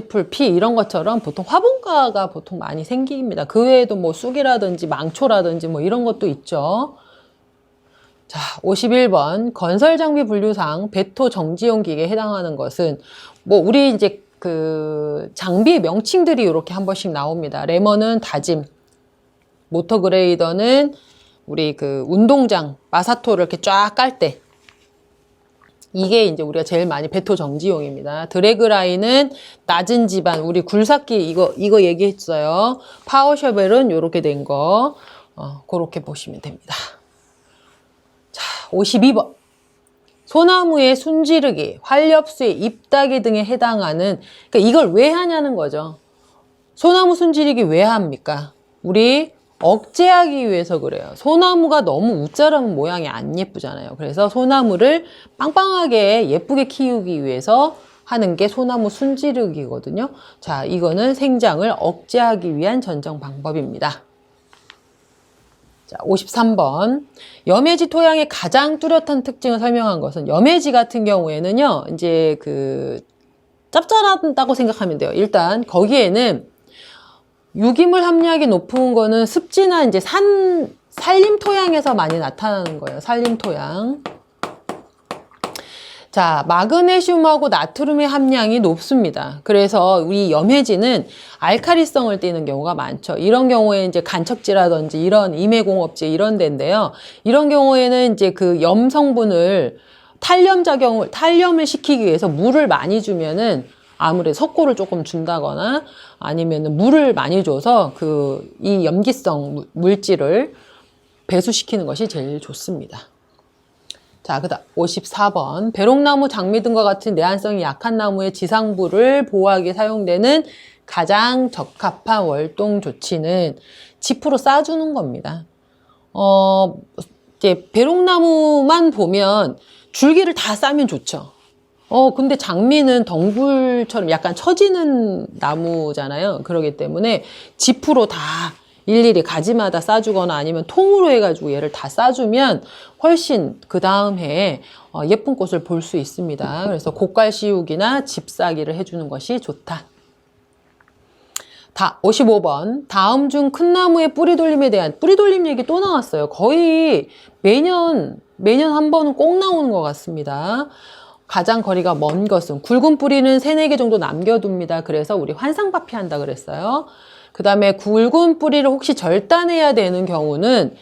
[SPEAKER 1] 풀, 피 이런 것처럼 보통 화분가가 보통 많이 생깁니다. 그 외에도 뭐 쑥이라든지 망초라든지 뭐 이런 것도 있죠. 자, 51번. 건설장비 분류상 배토 정지용 기계에 해당하는 것은, 뭐 우리 이제 그 장비의 명칭들이 이렇게 한 번씩 나옵니다. 레머는 다짐, 모터 그레이더는 우리 그 운동장 마사토를 이렇게 쫙 깔 때, 이게 이제 우리가 제일 많이 배토 정지용입니다. 드래그라인은 낮은 지반, 우리 굴삭기 이거 얘기했어요. 파워셔벨은 요렇게 된 거, 그렇게 보시면 됩니다. 자, 52번. 소나무의 순지르기, 활엽수의 잎따기 등에 해당하는, 그러니까 이걸 왜 하냐는 거죠. 소나무 순지르기 왜 합니까? 우리 억제하기 위해서 그래요. 소나무가 너무 웃자라는 모양이 안 예쁘잖아요. 그래서 소나무를 빵빵하게 예쁘게 키우기 위해서 하는 게 소나무 순지르기거든요. 자, 이거는 생장을 억제하기 위한 전정 방법입니다. 자, 53번. 염해지 토양의 가장 뚜렷한 특징을 설명한 것은, 염해지 같은 경우에는요, 이제 짭짤하다고 생각하면 돼요. 일단, 거기에는 유기물 함량이 높은 거는 습지나 이제 산림 토양에서 많이 나타나는 거예요. 산림 토양. 자, 마그네슘하고 나트륨의 함량이 높습니다. 그래서 우리 염해지는 알카리성을 띠는 경우가 많죠. 이런 경우에 이제 간척지라든지 이런 임해공업지 이런 데인데요. 이런 경우에는 이제 그 염 성분을 탈염을 시키기 위해서 물을 많이 주면은 아무래도 석고를 조금 준다거나 아니면 물을 많이 줘서 이 염기성 물질을 배수시키는 것이 제일 좋습니다. 자, 그다음 54번. 배롱나무, 장미 등과 같은 내한성이 약한 나무의 지상부를 보호하기 사용되는 가장 적합한 월동 조치는 지프로 싸주는 겁니다. 이제 배롱나무만 보면 줄기를 다 싸면 좋죠. 근데 장미는 덩굴처럼 약간 처지는 나무잖아요. 그렇기 때문에 지프로 다 일일이 가지마다 싸주거나 아니면 통으로 해가지고 얘를 다 싸주면 훨씬 그 다음 해에 예쁜 꽃을 볼 수 있습니다. 그래서 고깔 씌우기나 집 싸기를 해주는 것이 좋다. 55번. 다음 중 큰 나무의 뿌리 돌림에 대한 뿌리 돌림 얘기 또 나왔어요. 거의 매년 한 번은 꼭 나오는 것 같습니다. 가장 거리가 먼 것은 굵은 뿌리는 3, 4개 정도 남겨둡니다. 그래서 우리 환상바피한다 그랬어요. 그 다음에 굵은 뿌리를 혹시 절단해야 되는 경우는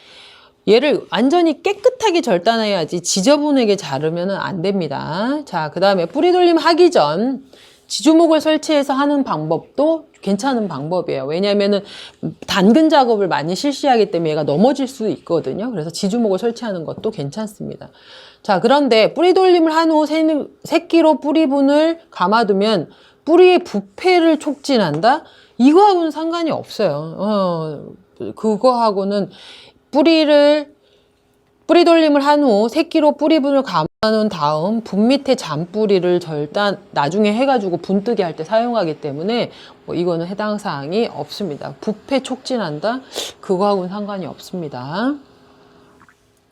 [SPEAKER 1] 얘를 완전히 깨끗하게 절단해야지 지저분하게 자르면 안 됩니다. 자, 그 다음에 뿌리 돌림 하기 전 지주목을 설치해서 하는 방법도 괜찮은 방법이에요. 왜냐하면은 단근 작업을 많이 실시하기 때문에 얘가 넘어질 수 있거든요. 그래서 지주목을 설치하는 것도 괜찮습니다. 자, 그런데 뿌리 돌림을 한 후 새끼로 뿌리분을 감아두면 뿌리의 부패를 촉진한다? 이거하고는 상관이 없어요. 그거하고는 뿌리 돌림을 한 후 새끼로 뿌리분을 감아놓은 다음 분 밑에 잔뿌리를 나중에 해가지고 분뜨기 할 때 사용하기 때문에 이거는 해당 사항이 없습니다. 부패 촉진한다? 그거하고는 상관이 없습니다.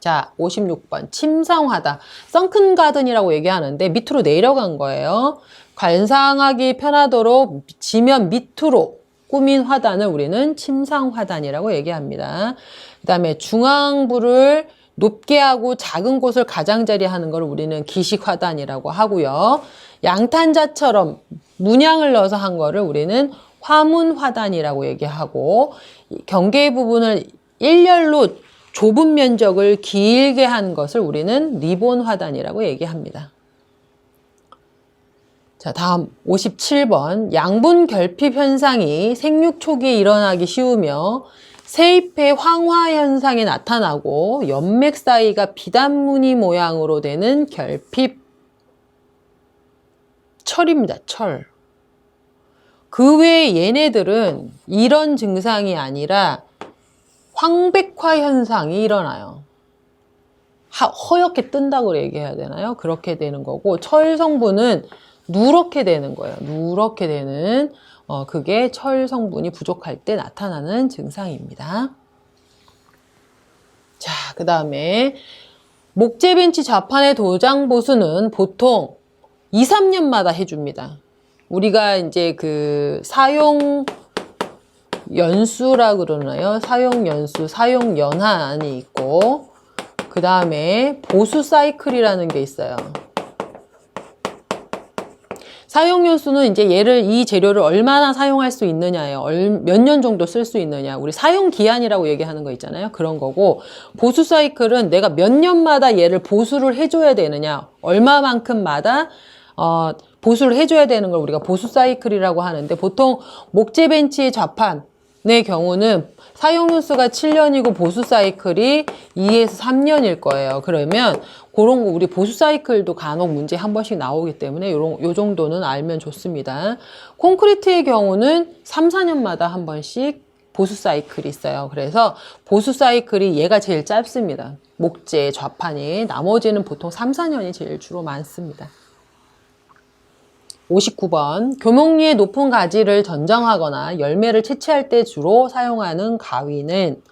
[SPEAKER 1] 자, 56번. 침상화다. 썬큰 가든이라고 얘기하는데 밑으로 내려간 거예요. 관상하기 편하도록 지면 밑으로 꾸민 화단을 우리는 침상화단이라고 얘기합니다. 그 다음에 중앙부를 높게 하고 작은 곳을 가장자리 하는 걸 우리는 기식화단이라고 하고요. 양탄자처럼 문양을 넣어서 한 거를 우리는 화문화단이라고 얘기하고, 경계 부분을 일렬로 좁은 면적을 길게 한 것을 우리는 리본화단이라고 얘기합니다. 자, 다음 57번. 양분 결핍 현상이 생육 초기에 일어나기 쉬우며 세잎의 황화 현상이 나타나고 연맥 사이가 비단무늬 모양으로 되는 결핍 철입니다. 철. 그 외에 얘네들은 이런 증상이 아니라 황백화 현상이 일어나요. 허옇게 뜬다고 얘기해야 되나요? 그렇게 되는 거고, 철 성분은 누렇게 되는 거예요. 누렇게 되는, 그게 철 성분이 부족할 때 나타나는 증상입니다. 자, 그 다음에 목재벤치 좌판의 도장 보수는 보통 2, 3년마다 해줍니다. 우리가 이제 사용 연수라 그러나요? 사용 연수, 사용 연한이 있고, 그 다음에 보수 사이클이라는 게 있어요. 사용 연수는 이제 이 재료를 얼마나 사용할 수 있느냐예요. 몇 년 정도 쓸 수 있느냐. 우리 사용 기한이라고 얘기하는 거 있잖아요. 그런 거고, 보수 사이클은 내가 몇 년마다 얘를 보수를 해줘야 되느냐. 얼마만큼마다 보수를 해줘야 되는 걸 우리가 보수 사이클이라고 하는데, 보통 목재 벤치 좌판의 경우는 사용 연수가 7년이고 보수 사이클이 2에서 3년일 거예요. 그러면 그런 거 우리 보수 사이클도 간혹 문제 한 번씩 나오기 때문에 요 정도는 알면 좋습니다. 콘크리트의 경우는 3, 4년마다 한 번씩 보수 사이클이 있어요. 그래서 보수 사이클이 얘가 제일 짧습니다. 목재, 좌판이. 나머지는 보통 3, 4년이 제일 주로 많습니다. 59번. 교목리의 높은 가지를 전정하거나 열매를 채취할 때 주로 사용하는 가위는,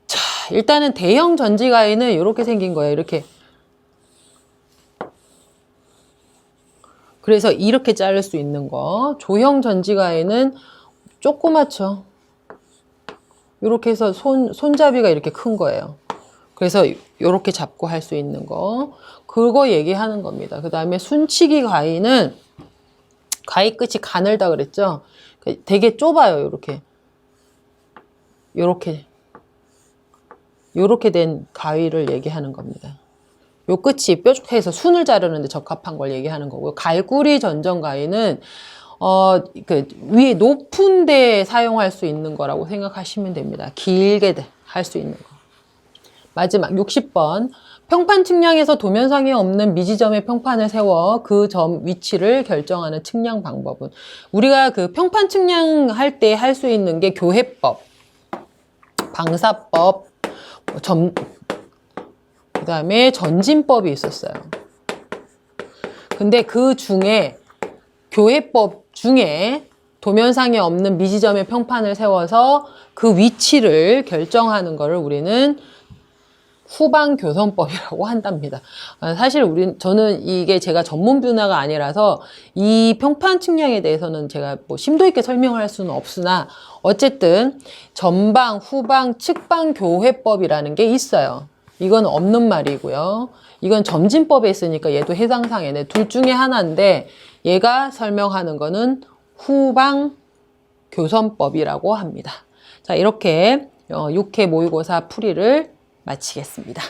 [SPEAKER 1] 자, 일단은 대형 전지 가위는 이렇게 생긴 거예요. 이렇게. 그래서 이렇게 자를 수 있는 거. 조형 전지 가위는 조그맣죠. 이렇게 해서 손잡이가 이렇게 큰 거예요. 그래서 이렇게 잡고 할 수 있는 거. 그거 얘기하는 겁니다. 그 다음에 순치기 가위는 가위 끝이 가늘다 그랬죠? 되게 좁아요. 요렇게 된 가위를 얘기하는 겁니다. 요 끝이 뾰족해서 순을 자르는데 적합한 걸 얘기하는 거고요. 갈구리 전정 가위는 위에 높은 데 사용할 수 있는 거라고 생각하시면 됩니다. 길게 할 수 있는 거. 마지막 60번. 평판 측량에서 도면상에 없는 미지점의 평판을 세워 그 점 위치를 결정하는 측량 방법은, 우리가 그 평판 측량할 때 할 수 있는 게 교해법, 방사법, 그 다음에 전진법이 있었어요. 근데 그 중에 교해법 중에 도면상에 없는 미지점의 평판을 세워서 그 위치를 결정하는 것을 우리는 후방교선법이라고 한답니다. 사실 저는 이게 제가 전문 분야가 아니라서 이 평판 측량에 대해서는 제가 뭐 심도 있게 설명할 수는 없으나 어쨌든 전방, 후방, 측방 교회법이라는 게 있어요. 이건 없는 말이고요. 이건 점진법에 있으니까 얘도 해상상이네. 둘 중에 하나인데 얘가 설명하는 거는 후방 교선법이라고 합니다. 자, 이렇게 6회 모의고사 풀이를 마치겠습니다.